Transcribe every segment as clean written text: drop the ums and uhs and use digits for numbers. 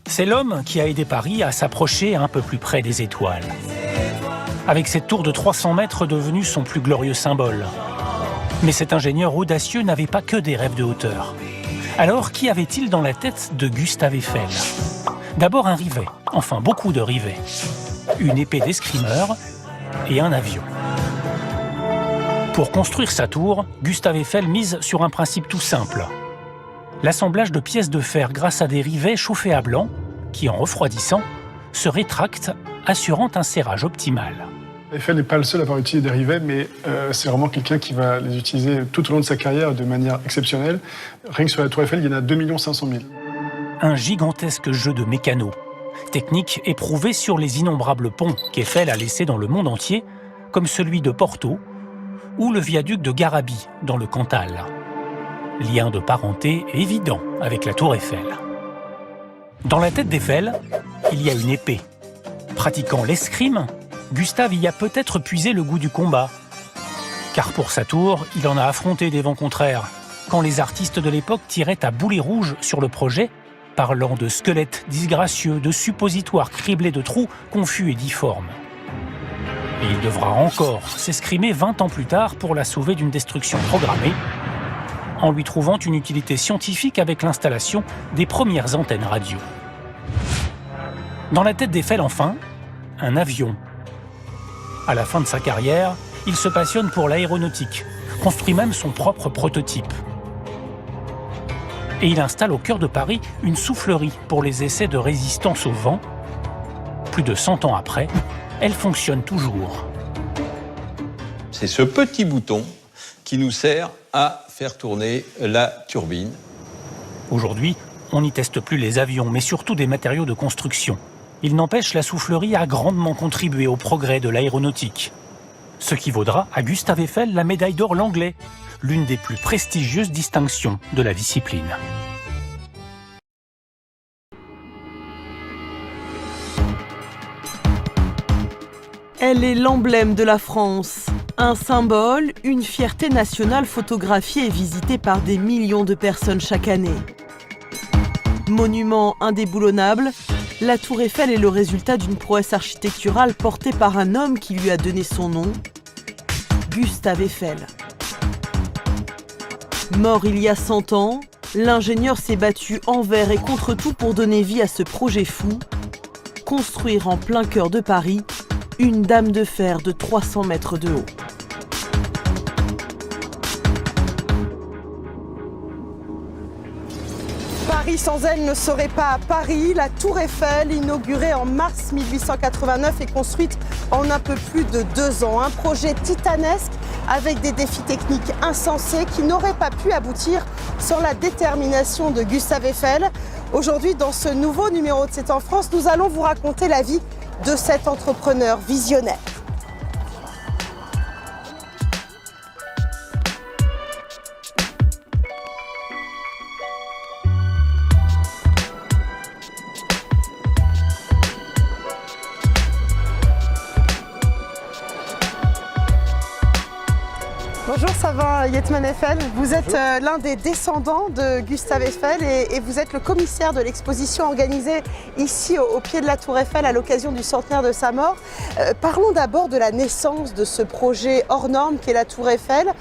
C'est l'homme qui a aidé Paris à s'approcher un peu plus près des étoiles. Avec cette tour de 300 mètres devenue son plus glorieux symbole. Mais cet ingénieur audacieux n'avait pas que des rêves de hauteur. Alors, qu'y avait-il dans la tête de Gustave Eiffel? D'abord un rivet, enfin beaucoup de rivets. Une épée d'escrimeur et un avion. Pour construire sa tour, Gustave Eiffel mise sur un principe tout simple. L'assemblage de pièces de fer grâce à des rivets chauffés à blanc, qui en refroidissant, se rétractent, assurant un serrage optimal. Eiffel n'est pas le seul à avoir utilisé des rivets, mais c'est vraiment quelqu'un qui va les utiliser tout au long de sa carrière de manière exceptionnelle. Rien que sur la tour Eiffel, il y en a 2 500 000. Un gigantesque jeu de mécano. Technique éprouvée sur les innombrables ponts qu'Eiffel a laissés dans le monde entier, comme celui de Porto ou le viaduc de Garabi dans le Cantal. Lien de parenté évident avec la tour Eiffel. Dans la tête d'Eiffel, il y a une épée. Pratiquant l'escrime, Gustave y a peut-être puisé le goût du combat. Car pour sa tour, il en a affronté des vents contraires, quand les artistes de l'époque tiraient à boulet rouge sur le projet, parlant de squelettes disgracieux, de suppositoires criblés de trous confus et difformes. Et il devra encore s'escrimer 20 ans plus tard pour la sauver d'une destruction programmée, en lui trouvant une utilité scientifique avec l'installation des premières antennes radio. Dans la tête d'Eiffel, enfin, un avion. À la fin de sa carrière, il se passionne pour l'aéronautique, construit même son propre prototype. Et il installe au cœur de Paris une soufflerie pour les essais de résistance au vent. Plus de 100 ans après, elle fonctionne toujours. C'est ce petit bouton qui nous sert à faire tourner la turbine. Aujourd'hui, on n'y teste plus les avions, mais surtout des matériaux de construction. Il n'empêche, la soufflerie a grandement contribué au progrès de l'aéronautique. Ce qui vaudra à Gustave Eiffel la médaille d'or Langlais, l'une des plus prestigieuses distinctions de la discipline. Elle est l'emblème de la France. Un symbole, une fierté nationale photographiée et visitée par des millions de personnes chaque année. Monument indéboulonnable, la tour Eiffel est le résultat d'une prouesse architecturale portée par un homme qui lui a donné son nom, Gustave Eiffel. Mort il y a 100 ans, l'ingénieur s'est battu envers et contre tout pour donner vie à ce projet fou, construire en plein cœur de Paris une dame de fer de 300 mètres de haut. Paris sans elle ne serait pas Paris. La tour Eiffel, inaugurée en mars 1889, est construite en un peu plus de 2 ans. Un projet titanesque avec des défis techniques insensés qui n'auraient pas pu aboutir sans la détermination de Gustave Eiffel. Aujourd'hui, dans ce nouveau numéro de C'est en France, nous allons vous raconter la vie de cet entrepreneur visionnaire. Bonjour Savin Yetman Eiffel, vous êtes l'un des descendants de Gustave Eiffel et vous êtes le commissaire de l'exposition organisée ici au pied de la tour Eiffel à l'occasion du centenaire de sa mort. Parlons d'abord de la naissance de ce projet hors norme qu'est la tour Eiffel.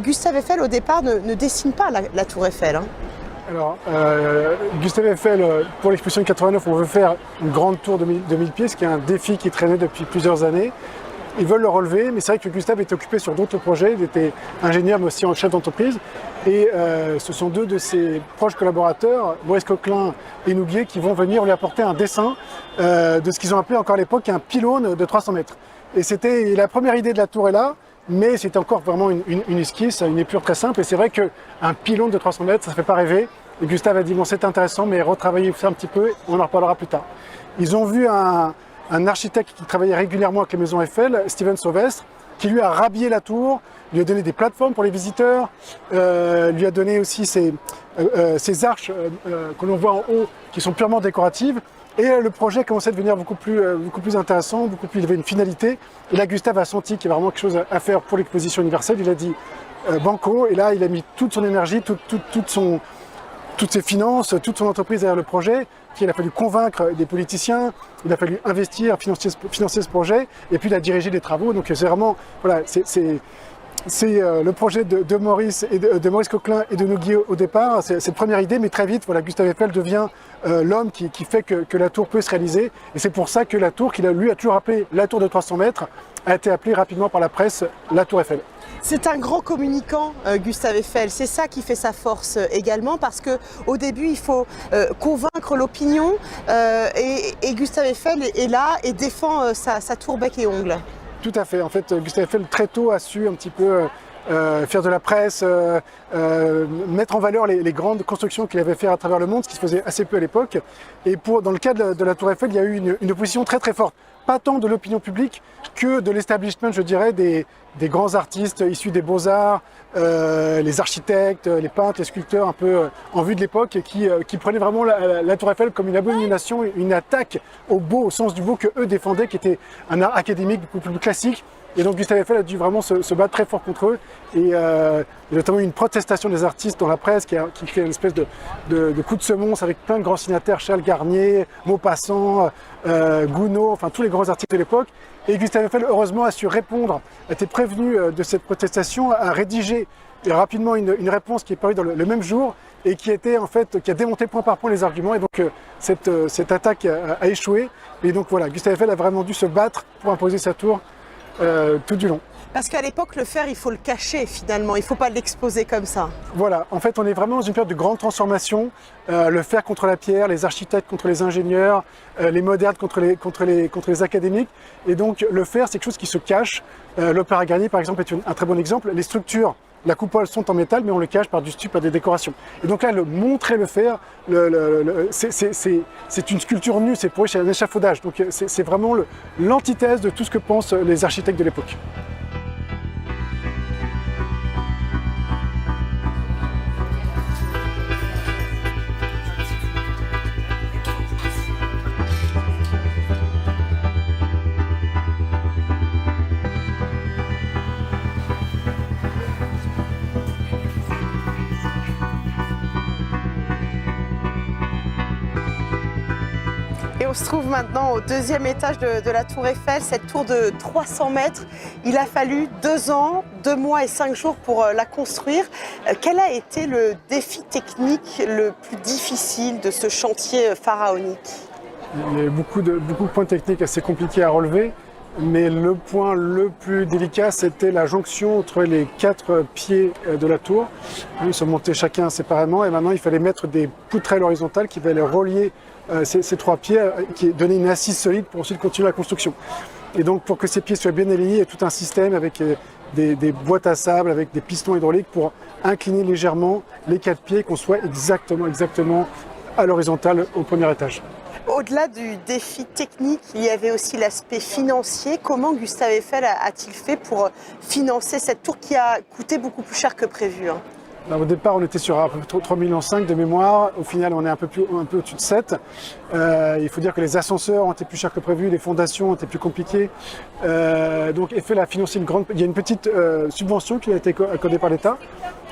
Gustave Eiffel au départ ne dessine pas la tour Eiffel. Alors, Gustave Eiffel, pour l'exposition de 89, on veut faire une grande tour de 1000 pieds, ce qui est un défi qui traînait depuis plusieurs années. Ils veulent le relever, mais c'est vrai que Gustave était occupé sur d'autres projets. Il était ingénieur, mais aussi en chef d'entreprise. Et ce sont 2 de ses proches collaborateurs, Maurice Coquelin et Nouguier, qui vont venir lui apporter un dessin de ce qu'ils ont appelé encore à l'époque un pylône de 300 mètres. Et c'était la première idée de la tour est là, mais c'était encore vraiment une esquisse, une épure très simple. Et c'est vrai qu'un pylône de 300 mètres, ça ne fait pas rêver. Et Gustave a dit, bon, c'est intéressant, mais retravaillez ça un petit peu, on en reparlera plus tard. Ils ont vu un architecte qui travaillait régulièrement avec les maisons Eiffel, Steven Sauvestre, qui lui a rhabillé la tour, lui a donné des plateformes pour les visiteurs, lui a donné aussi ces arches que l'on voit en haut, qui sont purement décoratives. Et le projet commençait à devenir beaucoup plus intéressant, il avait une finalité. Et là, Gustave a senti qu'il y avait vraiment quelque chose à faire pour l'exposition universelle. Il a dit banco, et là, il a mis toute son énergie, toute toutes ses finances, toute son entreprise derrière le projet, qu'il a fallu convaincre des politiciens, il a fallu investir, financer ce projet, et puis il a dirigé les travaux. Donc c'est vraiment, voilà, c'est le projet de Maurice Coquelin et de Noguier au départ, c'est cette première idée, mais très vite, voilà, Gustave Eiffel devient l'homme qui fait que la tour peut se réaliser. Et c'est pour ça que la tour, qu'il a toujours appelée la tour de 300 mètres, a été appelée rapidement par la presse la tour Eiffel. C'est un grand communicant, Gustave Eiffel. C'est ça qui fait sa force également, parce qu'au début, il faut convaincre l'opinion. Et Gustave Eiffel est là et défend sa tour bec et ongles. Tout à fait. En fait, Gustave Eiffel, très tôt, a su un petit peu faire de la presse, mettre en valeur les grandes constructions qu'il avait fait à travers le monde, ce qui se faisait assez peu à l'époque. Et dans le cas de la tour Eiffel, il y a eu une opposition très très forte. Pas tant de l'opinion publique que de l'establishment, je dirais, des grands artistes issus des beaux-arts, les architectes, les peintres, les sculpteurs un peu en vue de l'époque, et qui prenaient vraiment la tour Eiffel comme une abomination, une attaque au beau, au sens du beau que eux défendaient, qui était un art académique beaucoup plus classique. Et donc Gustave Eiffel a dû vraiment se battre très fort contre eux. Et il y a notamment une protestation des artistes dans la presse qui fait une espèce de coup de semonce avec plein de grands signataires, Charles Garnier, Maupassant, Gounod, enfin tous les grands artistes de l'époque. Et Gustave Eiffel, heureusement, a su répondre, a été prévenu de cette protestation, a rédigé rapidement une réponse qui est parue dans le même jour et qui a démonté point par point les arguments. Et donc cette attaque a échoué. Et donc voilà, Gustave Eiffel a vraiment dû se battre pour imposer sa tour tout du long. Parce qu'à l'époque, le fer, il faut le cacher finalement, il ne faut pas l'exposer comme ça. Voilà, en fait, on est vraiment dans une période de grande transformation. Le fer contre la pierre, les architectes contre les ingénieurs, les modernes contre les académiques. Et donc, le fer, c'est quelque chose qui se cache. L'Opéra Garnier, par exemple, est un très bon exemple. Les structures, la coupole sont en métal, mais on le cache par du stuc, par des décorations. Et donc là, montrer le fer, c'est une sculpture nue, c'est pour eux, c'est un échafaudage. Donc c'est vraiment l'antithèse de tout ce que pensent les architectes de l'époque. Et on se trouve maintenant au deuxième étage de la tour Eiffel, cette tour de 300 mètres. Il a fallu 2 ans, 2 mois et 5 jours pour la construire. Quel a été le défi technique le plus difficile de ce chantier pharaonique? Il y a eu beaucoup de points techniques assez compliqués à relever, mais le point le plus délicat, c'était la jonction entre les 4 pieds de la tour. Ils sont montés chacun séparément et maintenant il fallait mettre des poutrelles horizontales qui allaient relier ces 3 pieds, qui donnaient une assise solide pour ensuite continuer la construction. Et donc pour que ces pieds soient bien alignés, il y a tout un système avec des boîtes à sable, avec des pistons hydrauliques pour incliner légèrement les 4 pieds, qu'on soit exactement à l'horizontale au premier étage. Au-delà du défi technique, il y avait aussi l'aspect financier. Comment Gustave Eiffel a-t-il fait pour financer cette tour qui a coûté beaucoup plus cher que prévu? Alors, au départ, on était sur à peu près 3,5 millions de mémoire. Au final, on est un peu au-dessus de 7. Il faut dire que les ascenseurs ont été plus chers que prévu, les fondations ont été plus compliquées. Donc Eiffel a financé il y a une petite subvention qui a été accordée par l'État.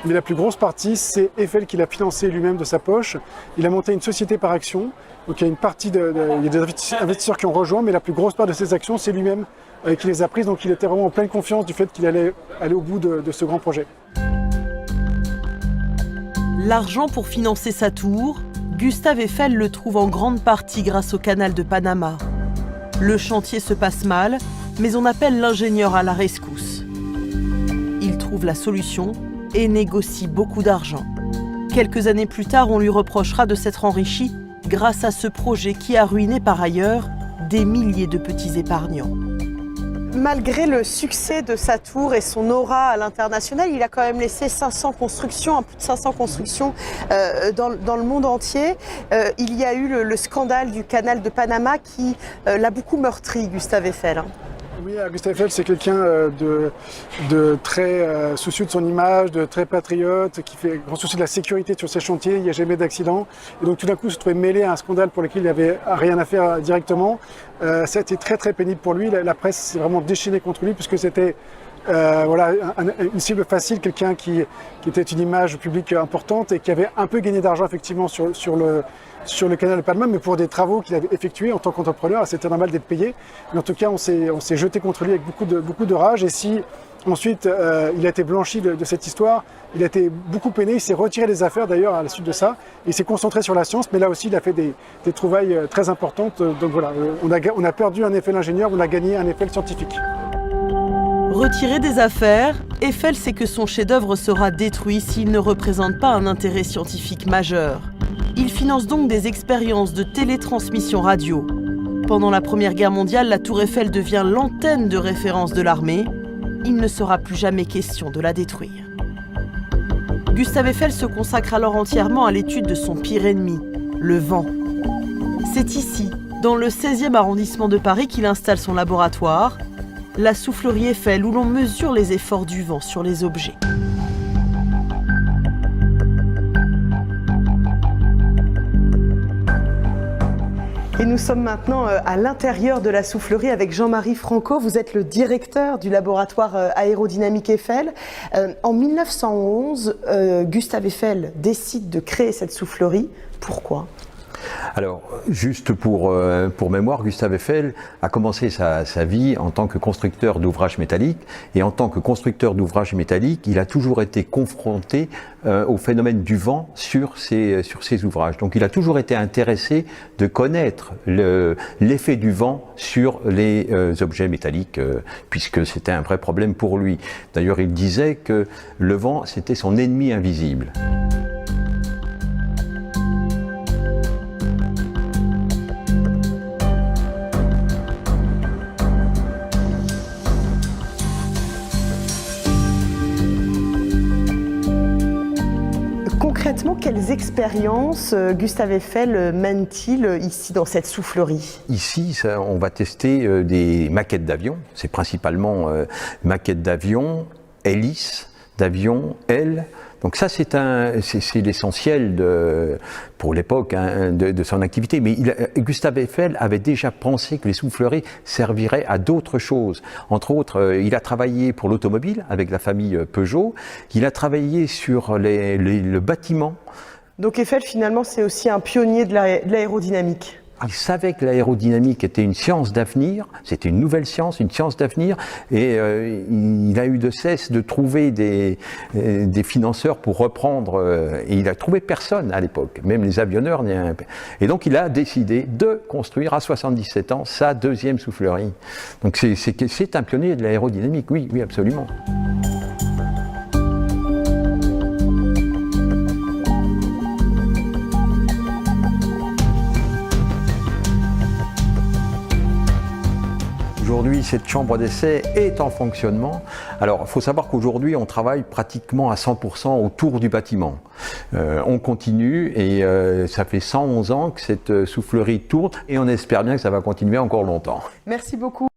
Mais la plus grosse partie, c'est Eiffel qui l'a financé lui-même de sa poche. Il a monté une société par action. Donc il y a une partie il y a des investisseurs qui ont rejoint, mais la plus grosse part de ces actions, c'est lui-même qui les a prises. Donc il était vraiment en pleine confiance du fait qu'il allait aller au bout de ce grand projet. L'argent pour financer sa tour, Gustave Eiffel le trouve en grande partie grâce au canal de Panama. Le chantier se passe mal, mais on appelle l'ingénieur à la rescousse. Il trouve la solution et négocie beaucoup d'argent. Quelques années plus tard, on lui reprochera de s'être enrichi grâce à ce projet qui a ruiné par ailleurs des milliers de petits épargnants. Malgré le succès de sa tour et son aura à l'international, il a quand même laissé 500 constructions, plus de 500 constructions dans le monde entier. Il y a eu le scandale du canal de Panama qui l'a beaucoup meurtri, Gustave Eiffel. Oui, Gustave Eiffel, c'est quelqu'un de très soucieux de son image, de très patriote, qui fait grand souci de la sécurité sur ses chantiers. Il n'y a jamais d'accident. Et donc tout d'un coup, se trouvait mêlé à un scandale pour lequel il n'avait rien à faire directement. Ça a été très très pénible pour lui. La presse s'est vraiment déchaînée contre lui puisque c'était voilà, une cible facile, quelqu'un qui était une image publique importante et qui avait un peu gagné d'argent effectivement sur le canal de Panama, mais pour des travaux qu'il avait effectués en tant qu'entrepreneur, c'était normal d'être payé. Mais en tout cas, on s'est jeté contre lui avec beaucoup de rage. Et si ensuite il a été blanchi de cette histoire, il a été beaucoup peiné, il s'est retiré des affaires d'ailleurs à la suite de ça. Il s'est concentré sur la science, mais là aussi il a fait des trouvailles très importantes. Donc voilà, on a perdu un effet l'ingénieur, on a gagné un effet le scientifique. Retiré des affaires, Eiffel sait que son chef-d'œuvre sera détruit s'il ne représente pas un intérêt scientifique majeur. Il finance donc des expériences de télétransmission radio. Pendant la Première Guerre mondiale, la Tour Eiffel devient l'antenne de référence de l'armée. Il ne sera plus jamais question de la détruire. Gustave Eiffel se consacre alors entièrement à l'étude de son pire ennemi, le vent. C'est ici, dans le 16e arrondissement de Paris, qu'il installe son laboratoire, la soufflerie Eiffel, où l'on mesure les efforts du vent sur les objets. Et nous sommes maintenant à l'intérieur de la soufflerie avec Jean-Marie Franco. Vous êtes le directeur du laboratoire aérodynamique Eiffel. En 1911, Gustave Eiffel décide de créer cette soufflerie. Pourquoi ? Alors, juste pour mémoire, Gustave Eiffel a commencé sa vie en tant que constructeur d'ouvrages métalliques. Et en tant que constructeur d'ouvrages métalliques, il a toujours été confronté au phénomène du vent sur ses ouvrages. Donc il a toujours été intéressé de connaître l'effet du vent sur les objets métalliques, puisque c'était un vrai problème pour lui. D'ailleurs, il disait que le vent, c'était son ennemi invisible. Concrètement, quelles expériences Gustave Eiffel mène-t-il ici dans cette soufflerie ? Ici, on va tester des maquettes d'avions. C'est principalement maquettes d'avions, hélices, d'avions, ailes. Donc ça, c'est l'essentiel pour l'époque de son activité. Mais Gustave Eiffel avait déjà pensé que les souffleries serviraient à d'autres choses. Entre autres, il a travaillé pour l'automobile avec la famille Peugeot. Il a travaillé sur le bâtiment. Donc Eiffel, finalement, c'est aussi un pionnier de l'aérodynamique. Il savait que l'aérodynamique était une science d'avenir, c'était une nouvelle science, une science d'avenir, et il a eu de cesse de trouver des financeurs pour reprendre, et il a trouvé personne à l'époque, même les avionneurs. Et donc il a décidé de construire à 77 ans sa deuxième soufflerie. Donc c'est un pionnier de l'aérodynamique, oui, absolument. Aujourd'hui, cette chambre d'essai est en fonctionnement. Alors, il faut savoir qu'aujourd'hui, on travaille pratiquement à 100% autour du bâtiment. On continue et ça fait 111 ans que cette soufflerie tourne et on espère bien que ça va continuer encore longtemps. Merci beaucoup.